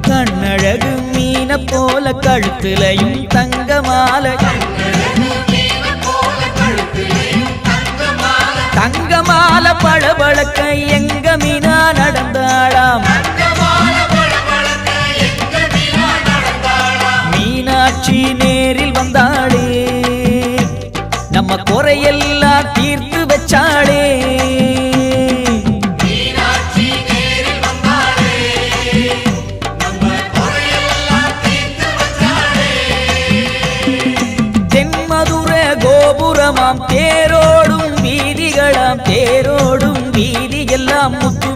கண்ணழகு மீன போல கழுத்திலையும் தங்க மாலை தங்க மாலை பளபளக்க எங்க மீனா நடந்தாளாம் மீனாட்சி நேரில் வந்தாளே நம்ம குறையெல்லாம் தீர்த்து வச்சாளே கோபுரமாம் தேரோடும் வீதிகளாம் தேரோடும் வீதி எல்லாம் முத்து